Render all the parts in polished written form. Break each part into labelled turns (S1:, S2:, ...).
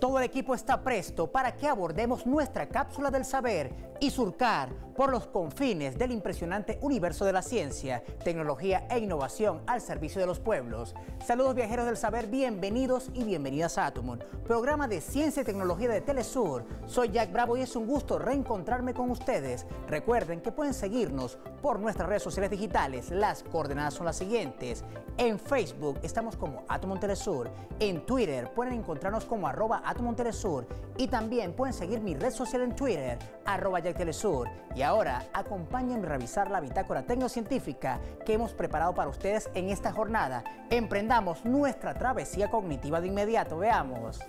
S1: Todo el equipo está presto para que abordemos nuestra cápsula del saber y surcar por los confines del impresionante universo de la ciencia, tecnología e innovación al servicio de los pueblos. Saludos viajeros del saber, bienvenidos y bienvenidas a Atomon, programa de ciencia y tecnología de Telesur. Soy Jack Bravo y es un gusto reencontrarme con ustedes. Recuerden que pueden seguirnos por nuestras redes sociales digitales. Las coordenadas son las siguientes. En Facebook estamos como Atomon Telesur. En Twitter pueden encontrarnos como @AtomonTelesur. Y también pueden seguir mi red social en Twitter, @JackTelesur. Y ahora acompáñenme a revisar la bitácora tecnocientífica que hemos preparado para ustedes en esta jornada. Emprendamos nuestra travesía cognitiva de inmediato. Veamos.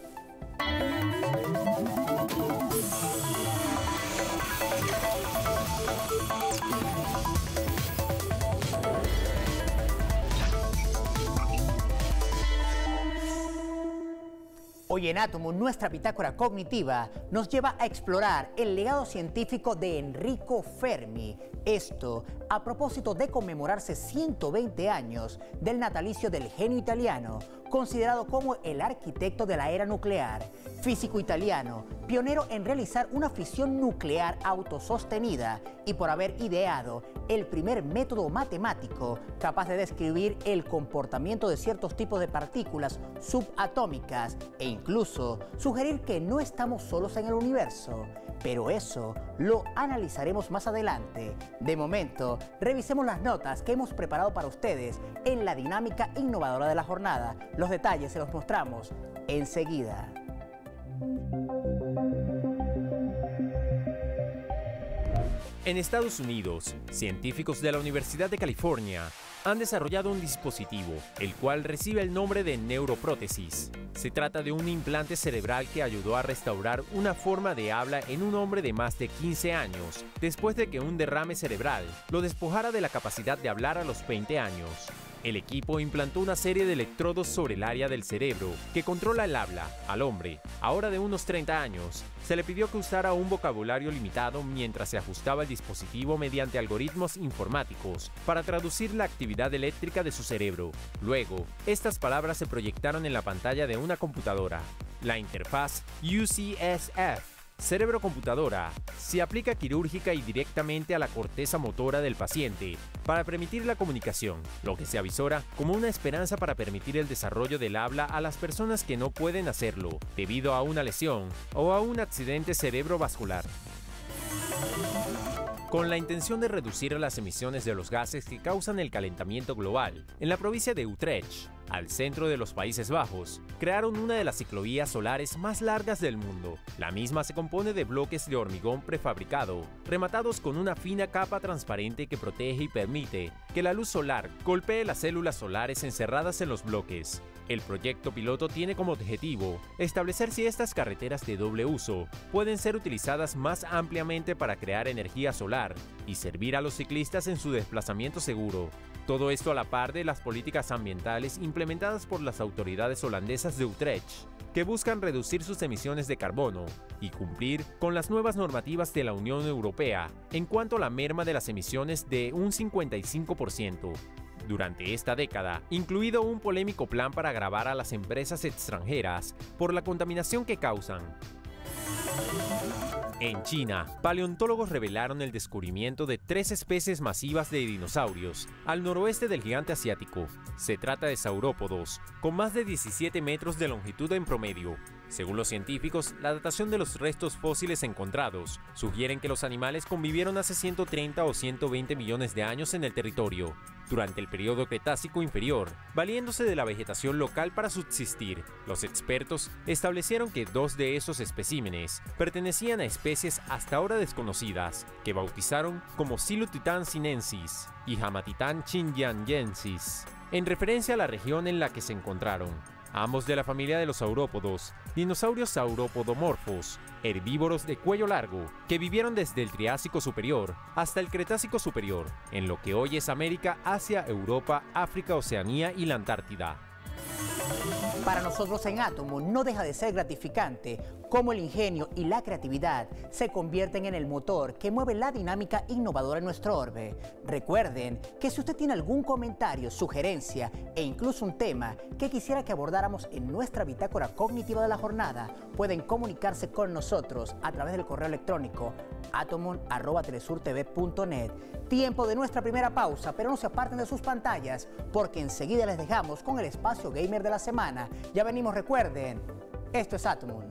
S1: Hoy en Atomon, nuestra bitácora cognitiva nos lleva a explorar el legado científico de Enrico Fermi. Esto a propósito de conmemorarse 120 años del natalicio del genio italiano, considerado como el arquitecto de la era nuclear, físico italiano, pionero en realizar una fisión nuclear autosostenida y por haber ideado el primer método matemático capaz de describir el comportamiento de ciertos tipos de partículas subatómicas e incluso sugerir que no estamos solos en el universo. Pero eso lo analizaremos más adelante. De momento, revisemos las notas que hemos preparado para ustedes en la dinámica innovadora de la jornada. Los detalles se los mostramos enseguida.
S2: En Estados Unidos, científicos de la Universidad de California han desarrollado un dispositivo, el cual recibe el nombre de neuroprótesis. Se trata de un implante cerebral que ayudó a restaurar una forma de habla en un hombre de más de 15 años, después de que un derrame cerebral lo despojara de la capacidad de hablar a los 20 años. El equipo implantó una serie de electrodos sobre el área del cerebro que controla el habla al hombre, ahora de unos 30 años. Se le pidió que usara un vocabulario limitado mientras se ajustaba el dispositivo mediante algoritmos informáticos para traducir la actividad eléctrica de su cerebro. Luego, estas palabras se proyectaron en la pantalla de una computadora. La interfaz UCSF cerebro-computadora se aplica quirúrgica y directamente a la corteza motora del paciente para permitir la comunicación, lo que se avisora como una esperanza para permitir el desarrollo del habla a las personas que no pueden hacerlo debido a una lesión o a un accidente cerebrovascular. Con la intención de reducir las emisiones de los gases que causan el calentamiento global, en la provincia de Utrecht, al centro de los Países Bajos, crearon una de las ciclovías solares más largas del mundo. La misma se compone de bloques de hormigón prefabricado, rematados con una fina capa transparente que protege y permite que la luz solar golpee las células solares encerradas en los bloques. El proyecto piloto tiene como objetivo establecer si estas carreteras de doble uso pueden ser utilizadas más ampliamente para crear energía solar y servir a los ciclistas en su desplazamiento seguro. Todo esto a la par de las políticas ambientales implementadas por las autoridades holandesas de Utrecht, que buscan reducir sus emisiones de carbono y cumplir con las nuevas normativas de la Unión Europea en cuanto a la merma de las emisiones de un 55%. Durante esta década, incluido un polémico plan para gravar a las empresas extranjeras por la contaminación que causan. En China, paleontólogos revelaron el descubrimiento de 3 especies masivas de dinosaurios al noroeste del gigante asiático. Se trata de saurópodos, con más de 17 metros de longitud en promedio. Según los científicos, la datación de los restos fósiles encontrados sugieren que los animales convivieron hace 130 o 120 millones de años en el territorio, durante el periodo Cretácico inferior, valiéndose de la vegetación local para subsistir. Los expertos establecieron que 2 de esos especímenes pertenecían a especies hasta ahora desconocidas, que bautizaron como Silurtitan sinensis y Hamathitan xinjiangensis, en referencia a la región en la que se encontraron. Ambos de la familia de los saurópodos, dinosaurios sauropodomorfos, herbívoros de cuello largo, que vivieron desde el Triásico superior hasta el Cretácico superior, en lo que hoy es América, Asia, Europa, África, Oceanía y la Antártida.
S1: Para nosotros en Átomo no deja de ser gratificante cómo el ingenio y la creatividad se convierten en el motor que mueve la dinámica innovadora en nuestro orbe. Recuerden que si usted tiene algún comentario, sugerencia e incluso un tema que quisiera que abordáramos en nuestra bitácora cognitiva de la jornada, pueden comunicarse con nosotros a través del correo electrónico atomon@telesurtv.net. Tiempo de nuestra primera pausa, pero no se aparten de sus pantallas porque enseguida les dejamos con el espacio gamer de la semana. Ya venimos, recuerden, esto es Atomon.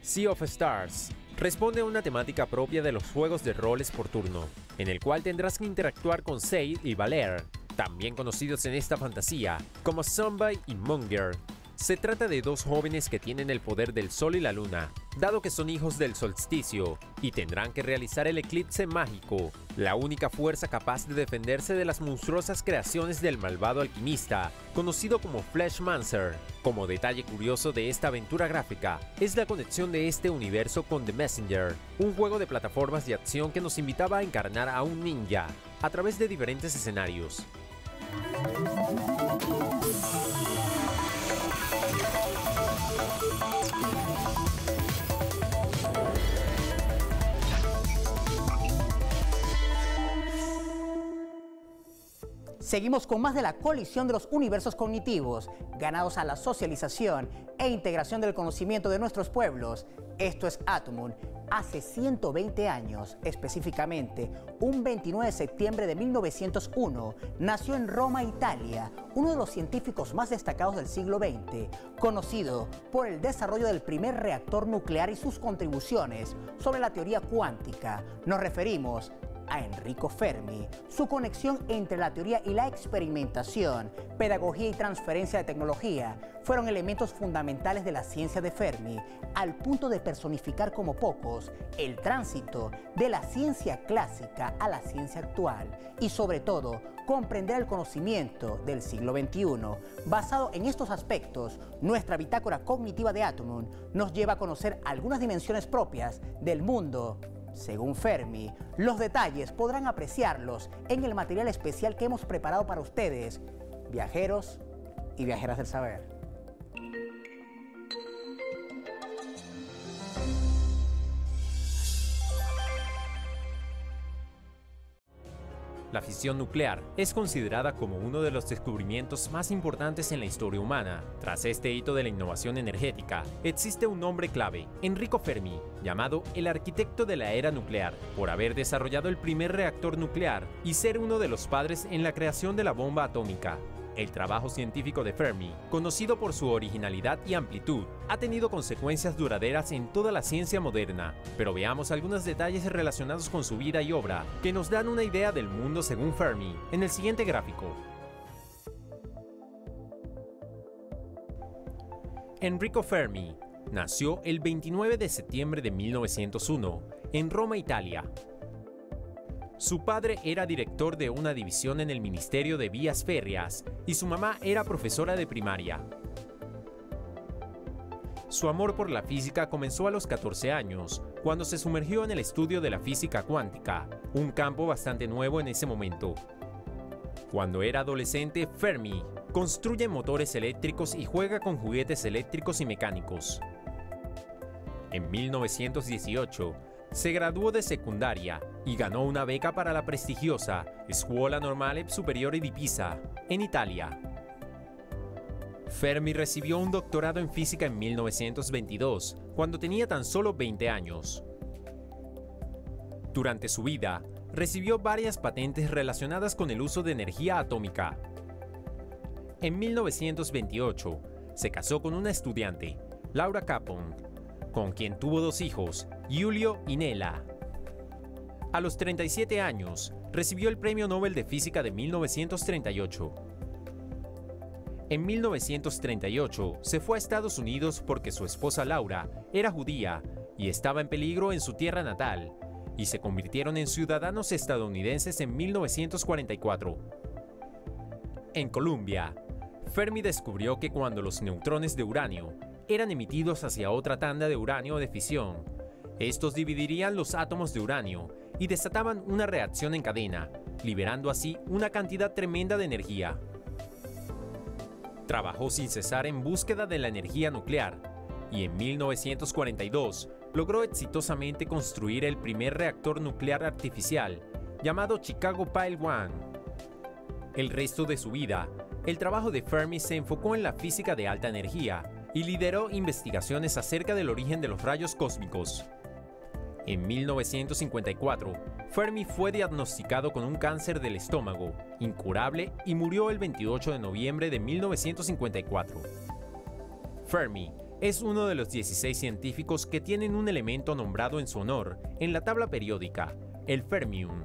S2: Sea of Stars responde a una temática propia de los juegos de roles por turno, en el cual tendrás que interactuar con Seid y Valer, también conocidos en esta fantasía como Sunbai y Munger. Se trata de dos jóvenes que tienen el poder del sol y la luna, dado que son hijos del solsticio, y tendrán que realizar el eclipse mágico, la única fuerza capaz de defenderse de las monstruosas creaciones del malvado alquimista, conocido como Fleshmancer. Como detalle curioso de esta aventura gráfica, es la conexión de este universo con The Messenger, un juego de plataformas de acción que nos invitaba a encarnar a un ninja, a través de diferentes escenarios.
S1: Seguimos con más de la colisión de los universos cognitivos, ganados a la socialización e integración del conocimiento de nuestros pueblos. Esto es Atomon. Hace 120 años, específicamente, un 29 de septiembre de 1901, nació en Roma, Italia, uno de los científicos más destacados del siglo XX, conocido por el desarrollo del primer reactor nuclear y sus contribuciones sobre la teoría cuántica. Nos referimos a Enrico Fermi. Su conexión entre la teoría y la experimentación, pedagogía y transferencia de tecnología fueron elementos fundamentales de la ciencia de Fermi, al punto de personificar como pocos el tránsito de la ciencia clásica a la ciencia actual y, sobre todo, comprender el conocimiento del siglo XXI. Basado en estos aspectos, nuestra bitácora cognitiva de Atomon nos lleva a conocer algunas dimensiones propias del mundo según Fermi. Los detalles podrán apreciarlos en el material especial que hemos preparado para ustedes, viajeros y viajeras del saber.
S2: La fisión nuclear es considerada como uno de los descubrimientos más importantes en la historia humana. Tras este hito de la innovación energética, existe un nombre clave, Enrico Fermi, llamado el arquitecto de la era nuclear, por haber desarrollado el primer reactor nuclear y ser uno de los padres en la creación de la bomba atómica. El trabajo científico de Fermi, conocido por su originalidad y amplitud, ha tenido consecuencias duraderas en toda la ciencia moderna, pero veamos algunos detalles relacionados con su vida y obra que nos dan una idea del mundo según Fermi en el siguiente gráfico. Enrico Fermi nació el 29 de septiembre de 1901 en Roma, Italia. Su padre era director de una división en el Ministerio de Vías Férreas y su mamá era profesora de primaria. Su amor por la física comenzó a los 14 años, cuando se sumergió en el estudio de la física cuántica, un campo bastante nuevo en ese momento. Cuando era adolescente, Fermi construye motores eléctricos y juega con juguetes eléctricos y mecánicos. En 1918, se graduó de secundaria y ganó una beca para la prestigiosa Scuola Normale Superiore di Pisa, en Italia. Fermi recibió un doctorado en física en 1922, cuando tenía tan solo 20 años. Durante su vida, recibió varias patentes relacionadas con el uso de energía atómica. En 1928, se casó con una estudiante, Laura Capon, con quien tuvo dos hijos, Giulio y Nela. A los 37 años, recibió el Premio Nobel de Física de 1938. En 1938 se fue a Estados Unidos porque su esposa Laura era judía y estaba en peligro en su tierra natal, y se convirtieron en ciudadanos estadounidenses en 1944. En Columbia, Fermi descubrió que cuando los neutrones de uranio eran emitidos hacia otra tanda de uranio de fisión, Estos dividirían los átomos de uranio y desataban una reacción en cadena, liberando así una cantidad tremenda de energía. Trabajó sin cesar en búsqueda de la energía nuclear y en 1942 logró exitosamente construir el primer reactor nuclear artificial, llamado Chicago Pile 1. El resto de su vida, el trabajo de Fermi se enfocó en la física de alta energía y lideró investigaciones acerca del origen de los rayos cósmicos. En 1954, Fermi fue diagnosticado con un cáncer del estómago, incurable, y murió el 28 de noviembre de 1954. Fermi es uno de los 16 científicos que tienen un elemento nombrado en su honor en la tabla periódica, el fermium.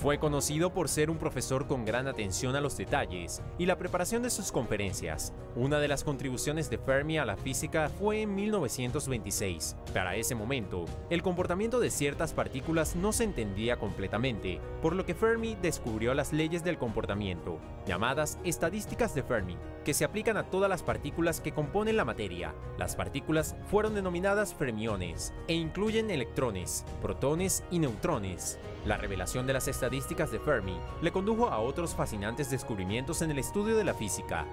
S2: Fue conocido por ser un profesor con gran atención a los detalles y la preparación de sus conferencias. Una de las contribuciones de Fermi a la física fue en 1926. Para ese momento, el comportamiento de ciertas partículas no se entendía completamente, por lo que Fermi descubrió las leyes del comportamiento, llamadas estadísticas de Fermi, que se aplican a todas las partículas que componen la materia. Las partículas fueron denominadas fermiones e incluyen electrones, protones y neutrones. La revelación de las estadísticas de Fermi le condujo a otros fascinantes descubrimientos en el estudio de la física.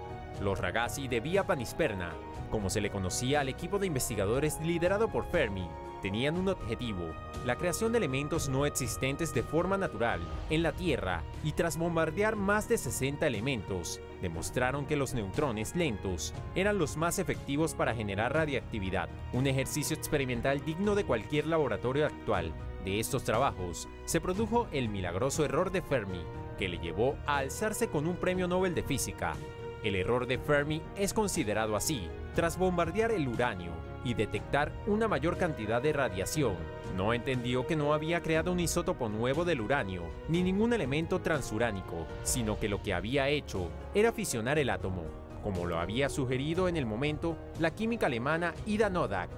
S2: Los ragazzi de Via Panisperna, como se le conocía al equipo de investigadores liderado por Fermi, tenían un objetivo: la creación de elementos no existentes de forma natural en la Tierra, y tras bombardear más de 60 elementos, demostraron que los neutrones lentos eran los más efectivos para generar radiactividad, un ejercicio experimental digno de cualquier laboratorio actual. De estos trabajos se produjo el milagroso error de Fermi, que le llevó a alzarse con un premio Nobel de Física. El error de Fermi es considerado así tras bombardear el uranio y detectar una mayor cantidad de radiación. No entendió que no había creado un isótopo nuevo del uranio, ni ningún elemento transuránico, sino que lo que había hecho era fisionar el átomo, como lo había sugerido en el momento la química alemana Ida Noddack.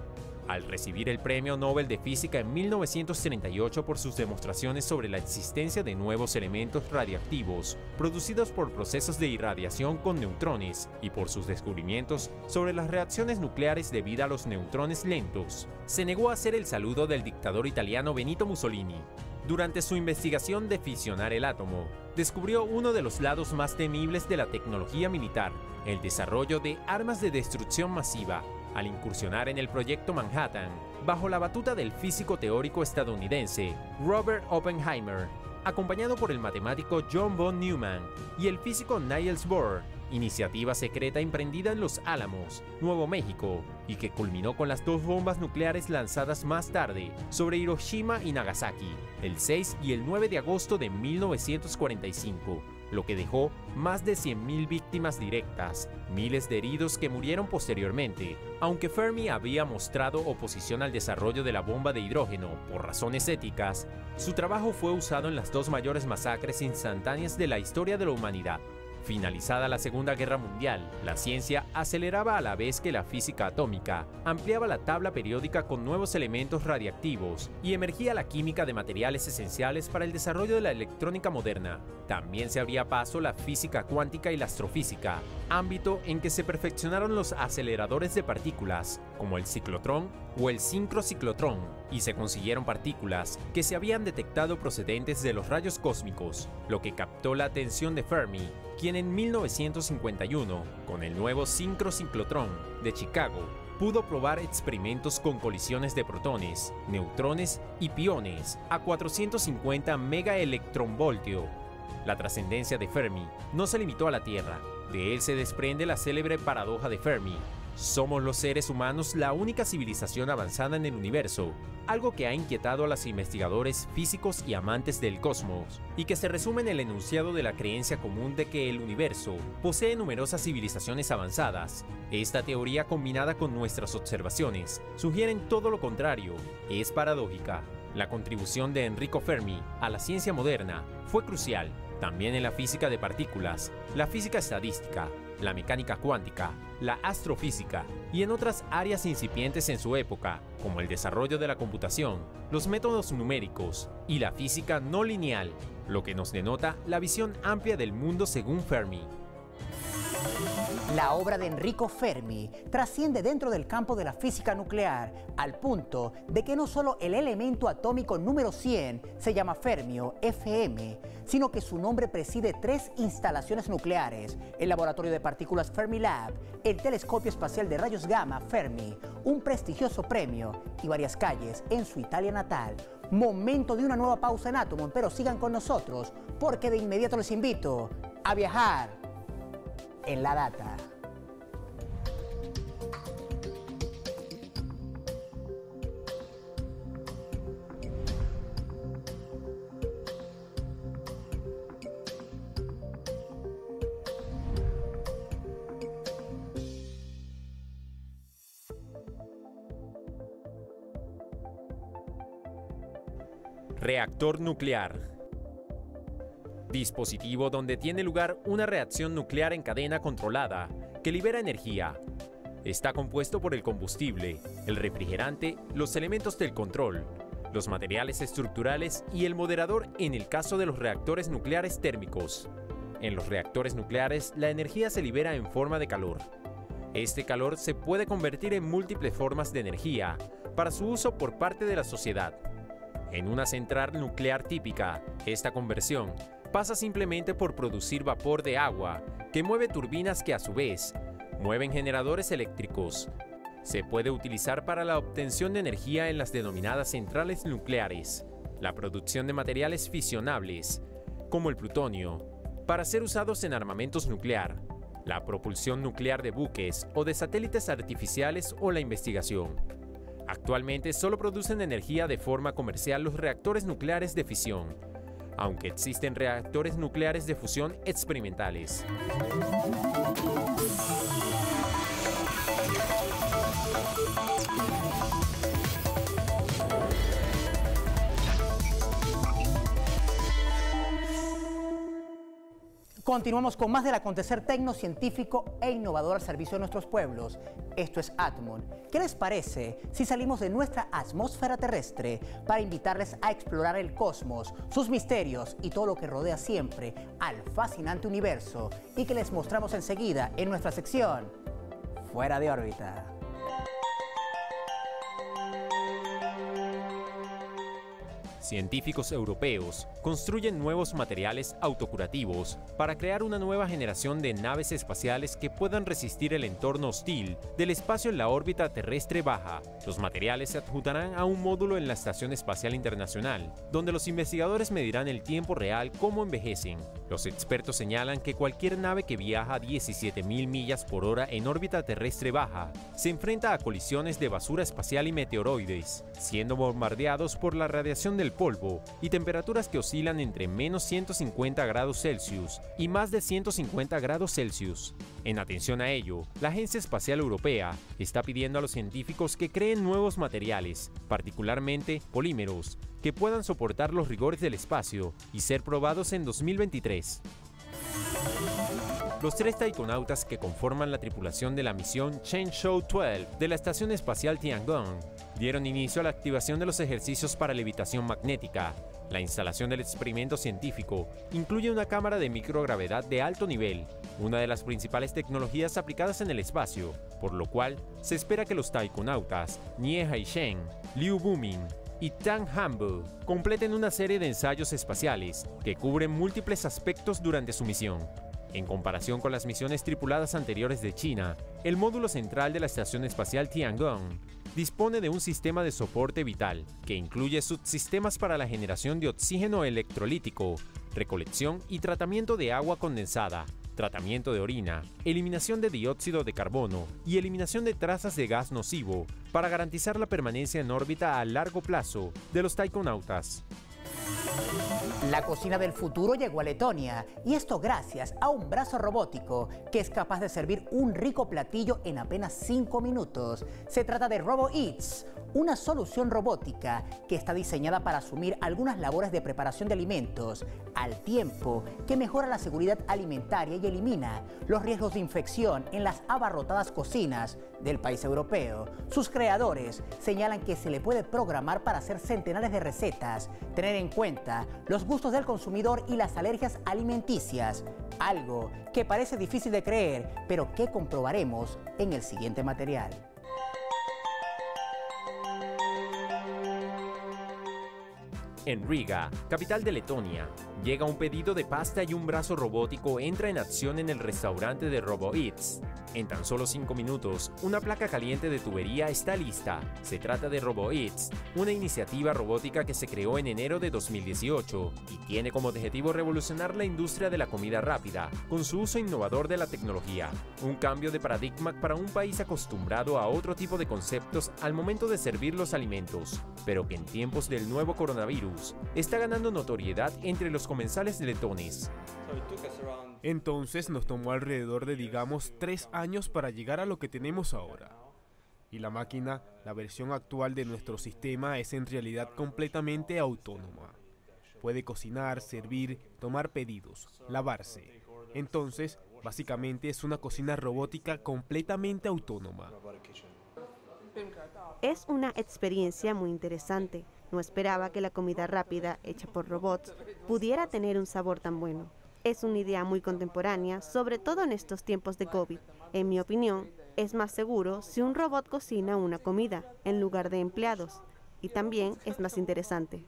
S2: Al recibir el Premio Nobel de Física en 1938 por sus demostraciones sobre la existencia de nuevos elementos radiactivos producidos por procesos de irradiación con neutrones y por sus descubrimientos sobre las reacciones nucleares debido a los neutrones lentos, se negó a hacer el saludo del dictador italiano Benito Mussolini. Durante su investigación de fisionar el átomo, descubrió uno de los lados más temibles de la tecnología militar, el desarrollo de armas de destrucción masiva, al incursionar en el Proyecto Manhattan, bajo la batuta del físico teórico estadounidense Robert Oppenheimer, acompañado por el matemático John von Neumann y el físico Niels Bohr, iniciativa secreta emprendida en Los Álamos, Nuevo México, y que culminó con las dos bombas nucleares lanzadas más tarde sobre Hiroshima y Nagasaki, el 6 y el 9 de agosto de 1945. Lo que dejó más de 100.000 víctimas directas, miles de heridos que murieron posteriormente. Aunque Fermi había mostrado oposición al desarrollo de la bomba de hidrógeno por razones éticas, su trabajo fue usado en las dos mayores masacres instantáneas de la historia de la humanidad. Finalizada la Segunda Guerra Mundial, la ciencia aceleraba a la vez que la física atómica ampliaba la tabla periódica con nuevos elementos radiactivos y emergía la química de materiales esenciales para el desarrollo de la electrónica moderna. También se abría paso la física cuántica y la astrofísica, ámbito en que se perfeccionaron los aceleradores de partículas, como el ciclotrón o el sincrociclotrón, y se consiguieron partículas que se habían detectado procedentes de los rayos cósmicos, lo que captó la atención de Fermi, quien en 1951, con el nuevo sincrociclotrón de Chicago, pudo probar experimentos con colisiones de protones, neutrones y piones a 450 megaelectronvoltio. La trascendencia de Fermi no se limitó a la Tierra. De él se desprende la célebre paradoja de Fermi: somos los seres humanos la única civilización avanzada en el universo, algo que ha inquietado a los investigadores físicos y amantes del cosmos, y que se resume en el enunciado de la creencia común de que el universo posee numerosas civilizaciones avanzadas. Esta teoría, combinada con nuestras observaciones, sugieren todo lo contrario. Es paradójica. La contribución de Enrico Fermi a la ciencia moderna fue crucial, también en la física de partículas, la física estadística, la mecánica cuántica, la astrofísica y en otras áreas incipientes en su época, como el desarrollo de la computación, los métodos numéricos y la física no lineal, lo que nos denota la visión amplia del mundo según Fermi.
S1: La obra de Enrico Fermi trasciende dentro del campo de la física nuclear, al punto de que no solo el elemento atómico número 100 se llama Fermio, FM, sino que su nombre preside 3 instalaciones nucleares: el Laboratorio de Partículas Fermilab, el Telescopio Espacial de Rayos Gamma Fermi, un prestigioso premio y varias calles en su Italia natal. Momento de una nueva pausa en Atomon, pero sigan con nosotros, porque de inmediato les invito a viajar en la data.
S2: Reactor nuclear. Dispositivo donde tiene lugar una reacción nuclear en cadena controlada que libera energía. Está compuesto por el combustible, el refrigerante, los elementos del control, los materiales estructurales y el moderador en el caso de los reactores nucleares térmicos. En los reactores nucleares, la energía se libera en forma de calor. Este calor se puede convertir en múltiples formas de energía para su uso por parte de la sociedad. En una central nuclear típica, esta conversión pasa simplemente por producir vapor de agua, que mueve turbinas que a su vez mueven generadores eléctricos. Se puede utilizar para la obtención de energía en las denominadas centrales nucleares, la producción de materiales fisionables, como el plutonio, para ser usados en armamentos nuclear, la propulsión nuclear de buques o de satélites artificiales o la investigación. Actualmente solo producen energía de forma comercial los reactores nucleares de fisión, aunque existen reactores nucleares de fusión experimentales.
S1: Continuamos con más del acontecer tecnocientífico e innovador al servicio de nuestros pueblos. Esto es Atomon. ¿Qué les parece si salimos de nuestra atmósfera terrestre para invitarles a explorar el cosmos, sus misterios y todo lo que rodea siempre al fascinante universo, y que les mostramos enseguida en nuestra sección Fuera de órbita?
S2: Científicos europeos construyen nuevos materiales autocurativos para crear una nueva generación de naves espaciales que puedan resistir el entorno hostil del espacio en la órbita terrestre baja. Los materiales se adjuntarán a un módulo en la Estación Espacial Internacional, donde los investigadores medirán el tiempo real cómo envejecen. Los expertos señalan que cualquier nave que viaja a 17.000 millas por hora en órbita terrestre baja se enfrenta a colisiones de basura espacial y meteoroides, siendo bombardeados por la radiación del polvo y temperaturas que oscilan entre menos 150 grados Celsius y más de 150 grados Celsius. En atención a ello, la Agencia Espacial Europea está pidiendo a los científicos que creen nuevos materiales, particularmente polímeros, que puedan soportar los rigores del espacio y ser probados en 2023. Los 3 taikonautas que conforman la tripulación de la misión Changzhou 12 de la Estación Espacial Tiangong dieron inicio a la activación de los ejercicios para levitación magnética. La instalación del experimento científico incluye una cámara de microgravedad de alto nivel, una de las principales tecnologías aplicadas en el espacio, por lo cual se espera que los taikonautas Nie Haisheng, Liu Bumin y Tang Hanbo completen una serie de ensayos espaciales que cubren múltiples aspectos durante su misión. En comparación con las misiones tripuladas anteriores de China, el módulo central de la Estación Espacial Tiangong dispone de un sistema de soporte vital que incluye subsistemas para la generación de oxígeno electrolítico, recolección y tratamiento de agua condensada, tratamiento de orina, eliminación de dióxido de carbono y eliminación de trazas de gas nocivo para garantizar la permanencia en órbita a largo plazo de los taikonautas.
S1: La cocina del futuro llegó a Letonia, y esto gracias a un brazo robótico que es capaz de servir un rico platillo en apenas 5 minutos. Se trata de RoboEats, una solución robótica que está diseñada para asumir algunas labores de preparación de alimentos, al tiempo que mejora la seguridad alimentaria y elimina los riesgos de infección en las abarrotadas cocinas del país europeo. Sus creadores señalan que se le puede programar para hacer centenares de recetas, tener en cuenta los gustos del consumidor y las alergias alimenticias. Algo que parece difícil de creer, pero que comprobaremos en el siguiente material.
S2: En Riga, capital de Letonia, llega un pedido de pasta y un brazo robótico entra en acción en el restaurante de RoboEats. En tan solo 5 minutos, una placa caliente de tubería está lista. Se trata de RoboEats, una iniciativa robótica que se creó en enero de 2018 y tiene como objetivo revolucionar la industria de la comida rápida con su uso innovador de la tecnología. Un cambio de paradigma para un país acostumbrado a otro tipo de conceptos al momento de servir los alimentos, pero que en tiempos del nuevo coronavirus está ganando notoriedad entre los comensales letones.
S3: Entonces nos tomó alrededor de, digamos, 3 años para llegar a lo que tenemos ahora. Y la máquina, la versión actual de nuestro sistema, es en realidad completamente autónoma. Puede cocinar, servir, tomar pedidos, lavarse. Entonces, básicamente es una cocina robótica completamente autónoma.
S4: Es una experiencia muy interesante. No esperaba que la comida rápida, hecha por robots, pudiera tener un sabor tan bueno. Es una idea muy contemporánea, sobre todo en estos tiempos de COVID. En mi opinión, es más seguro si un robot cocina una comida, en lugar de empleados. Y también es más interesante.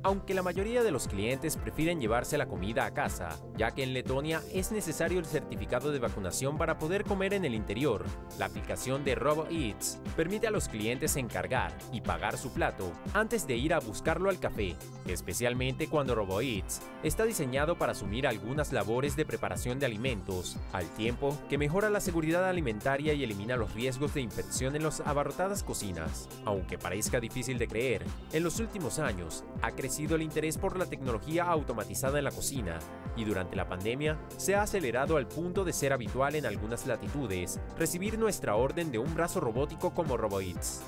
S2: Aunque la mayoría de los clientes prefieren llevarse la comida a casa, ya que en Letonia es necesario el certificado de vacunación para poder comer en el interior, la aplicación de RoboEats permite a los clientes encargar y pagar su plato antes de ir a buscarlo al café, especialmente cuando RoboEats está diseñado para asumir algunas labores de preparación de alimentos, al tiempo que mejora la seguridad alimentaria y elimina los riesgos de infección en las abarrotadas cocinas. Aunque parezca difícil de creer, en los últimos años ha crecido el interés por la tecnología automatizada en la cocina y durante la pandemia se ha acelerado al punto de ser habitual en algunas latitudes recibir nuestra orden de un brazo robótico como RoboEats.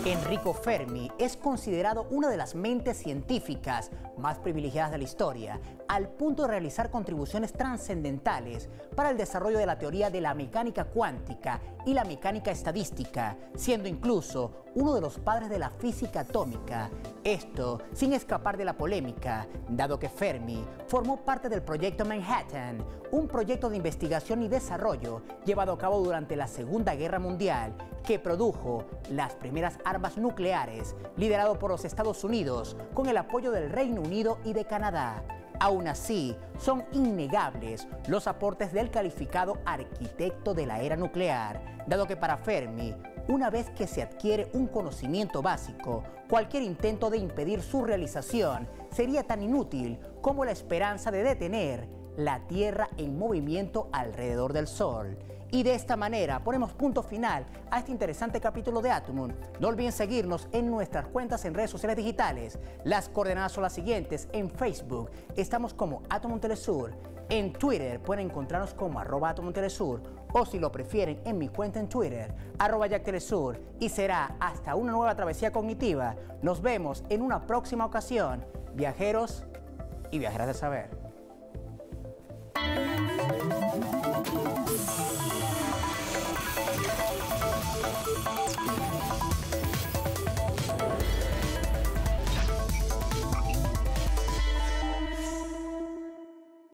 S1: Enrico Fermi es considerado una de las mentes científicas más privilegiadas de la historia, al punto de realizar contribuciones trascendentales para el desarrollo de la teoría de la mecánica cuántica y la mecánica estadística, siendo incluso uno de los padres de la física atómica. Esto sin escapar de la polémica, dado que Fermi formó parte del proyecto Manhattan, un proyecto de investigación y desarrollo llevado a cabo durante la Segunda Guerra Mundial, que produjo las primeras armas nucleares, liderado por los Estados Unidos con el apoyo del Reino Unido y de Canadá. Aún así, son innegables los aportes del calificado arquitecto de la era nuclear, dado que para Fermi, una vez que se adquiere un conocimiento básico, cualquier intento de impedir su realización sería tan inútil como la esperanza de detener la Tierra en movimiento alrededor del Sol. Y de esta manera ponemos punto final a este interesante capítulo de Atomum. No olviden seguirnos en nuestras cuentas en redes sociales digitales. Las coordenadas son las siguientes. En Facebook estamos como Atomum Telesur. En Twitter pueden encontrarnos como @AtomumTelesur. O si lo prefieren, en mi cuenta en Twitter, @JackTelesur. Y será hasta una nueva travesía cognitiva. Nos vemos en una próxima ocasión. Viajeros y viajeras del saber.